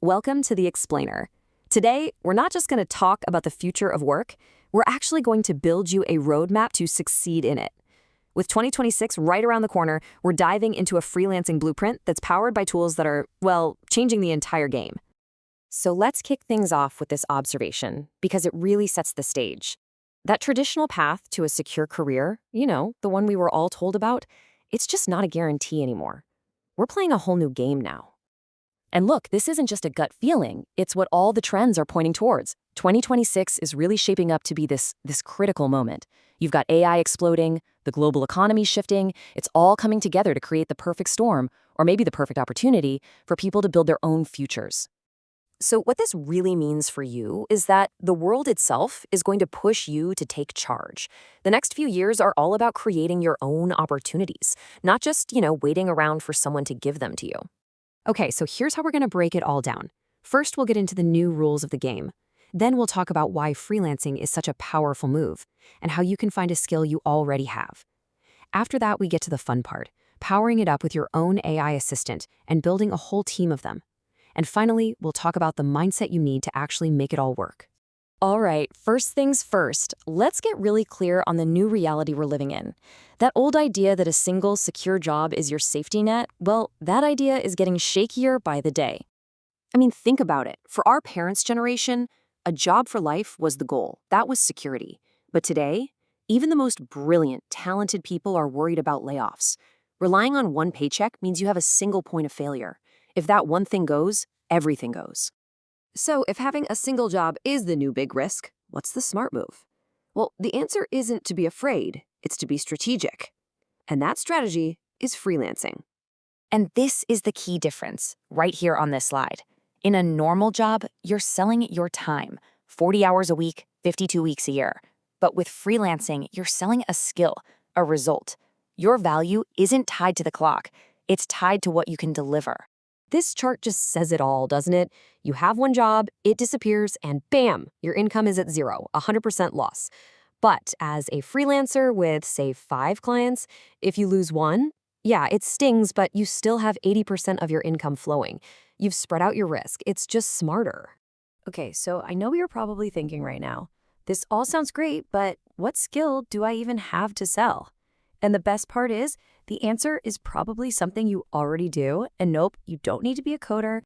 Welcome to The Explainer. Today, we're not just going to talk about the future of work, we're actually going to build you a roadmap to succeed in it. With 2026 right around the corner, we're diving into a freelancing blueprint that's powered by tools that are, well, changing the entire game. So let's kick things off with this observation, because it really sets the stage. That traditional path to a secure career, the one we were all told about, it's just not a guarantee anymore. We're playing a whole new game now. And look, this isn't just a gut feeling, it's what all the trends are pointing towards. 2026 is really shaping up to be this critical moment. You've got AI exploding, the global economy shifting, it's all coming together to create the perfect storm, or maybe the perfect opportunity, for people to build their own futures. So what this really means for you is that the world itself is going to push you to take charge. The next few years are all about creating your own opportunities, not just, waiting around for someone to give them to you. Okay, so here's how we're going to break it all down. First, we'll get into the new rules of the game. Then we'll talk about why freelancing is such a powerful move and how you can find a skill you already have. After that, we get to the fun part, powering it up with your own AI assistant and building a whole team of them. And finally, we'll talk about the mindset you need to actually make it all work. All right, first things first, let's get really clear on the new reality we're living in. That old idea that a single, secure job is your safety net, well, that idea is getting shakier by the day. I mean, think about it. For our parents' generation, a job for life was the goal. That was security. But today, even the most brilliant, talented people are worried about layoffs. Relying on one paycheck means you have a single point of failure. If that one thing goes, everything goes. So if having a single job is the new big risk, what's the smart move? Well, the answer isn't to be afraid, it's to be strategic. And that strategy is freelancing. And this is the key difference, right here on this slide. In a normal job, you're selling your time, 40 hours a week, 52 weeks a year. But with freelancing, you're selling a skill, a result. Your value isn't tied to the clock, it's tied to what you can deliver. This chart just says it all, doesn't it? You have one job, it disappears, and bam, your income is at zero, 100% loss. But as a freelancer with, say, 5 clients, if you lose one, yeah, it stings, but you still have 80% of your income flowing. You've spread out your risk. It's just smarter. Okay, so I know you're probably thinking right now, this all sounds great, but what skill do I even have to sell? And the best part is, the answer is probably something you already do, and nope, you don't need to be a coder.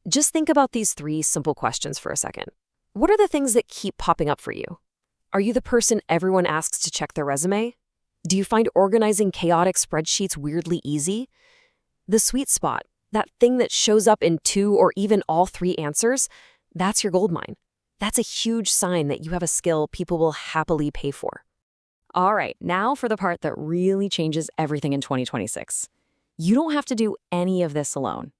Just think about these 3 simple questions for a second. What are the things that keep popping up for you? Are you the person everyone asks to check their resume? Do you find organizing chaotic spreadsheets weirdly easy? The sweet spot, that thing that shows up in 2 or even all 3 answers, that's your goldmine. That's a huge sign that you have a skill people will happily pay for. All right, now for the part that really changes everything in 2026. You don't have to do any of this alone.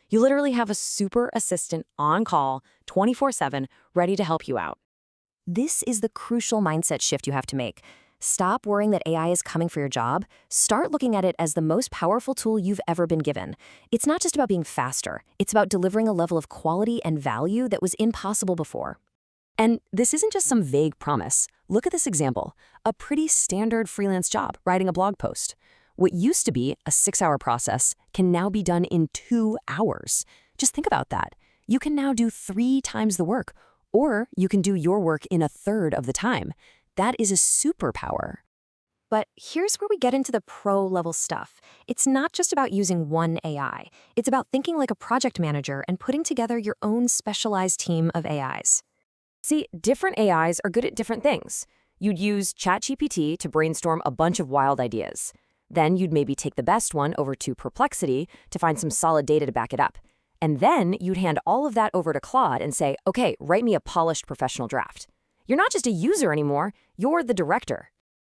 You literally have a super assistant on call, 24/7, ready to help you out. This is the crucial mindset shift you have to make. Stop worrying that AI is coming for your job. Start looking at it as the most powerful tool you've ever been given. It's not just about being faster. It's about delivering a level of quality and value that was impossible before. And this isn't just some vague promise. Look at this example, a pretty standard freelance job, writing a blog post. What used to be a 6-hour process can now be done in 2 hours. Just think about that. You can now do 3 times the work, or you can do your work in 1/3 of the time. That is a superpower. But here's where we get into the pro-level stuff. It's not just about using one AI. It's about thinking like a project manager and putting together your own specialized team of AIs. See, different AIs are good at different things. You'd use ChatGPT to brainstorm a bunch of wild ideas. Then you'd maybe take the best one over to Perplexity to find some solid data to back it up. And then you'd hand all of that over to Claude and say, okay, write me a polished professional draft. You're not just a user anymore, you're the director.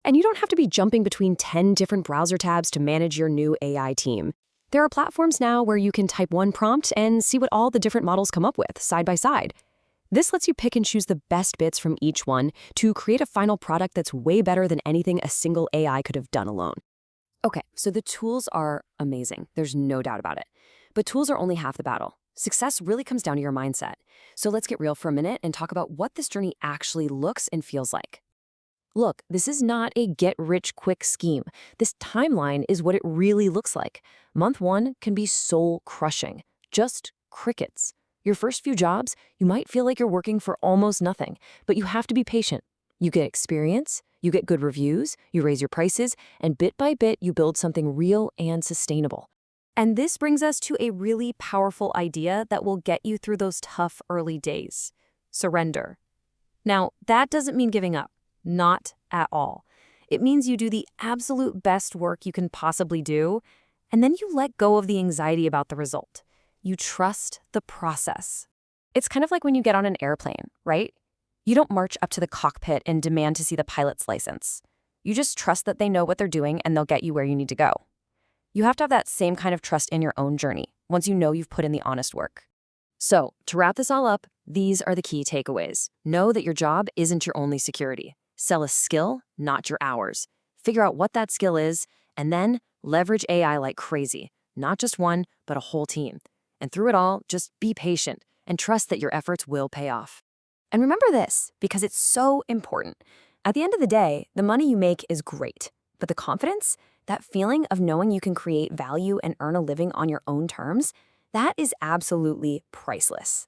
And you don't have to be jumping between 10 different browser tabs to manage your new AI team. There are platforms now where you can type one prompt and see what all the different models come up with, side by side. This lets you pick and choose the best bits from each one to create a final product that's way better than anything a single AI could have done alone. Okay, so the tools are amazing. There's no doubt about it. But tools are only half the battle. Success really comes down to your mindset. So let's get real for a minute and talk about what this journey actually looks and feels like. Look, this is not a get-rich-quick scheme. This timeline is what it really looks like. Month 1 can be soul-crushing. Just crickets. Your first few jobs, you might feel like you're working for almost nothing, but you have to be patient. You get experience, you get good reviews, you raise your prices, and bit by bit, you build something real and sustainable. And this brings us to a really powerful idea that will get you through those tough early days: surrender. Now, that doesn't mean giving up. Not at all. It means you do the absolute best work you can possibly do, and then you let go of the anxiety about the result. You trust the process. It's kind of like when you get on an airplane, right? You don't march up to the cockpit and demand to see the pilot's license. You just trust that they know what they're doing and they'll get you where you need to go. You have to have that same kind of trust in your own journey once you know you've put in the honest work. So, to wrap this all up, these are the key takeaways. Know that your job isn't your only security. Sell a skill, not your hours. Figure out what that skill is, and then leverage AI like crazy. Not just one, but a whole team. And through it all, just be patient and trust that your efforts will pay off. And remember this, because it's so important. At the end of the day, the money you make is great, but the confidence, that feeling of knowing you can create value and earn a living on your own terms, that is absolutely priceless.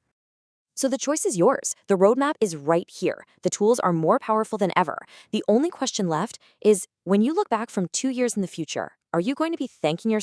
So the choice is yours. The roadmap is right here. The tools are more powerful than ever. The only question left is, when you look back from 2 years in the future, are you going to be thanking yourself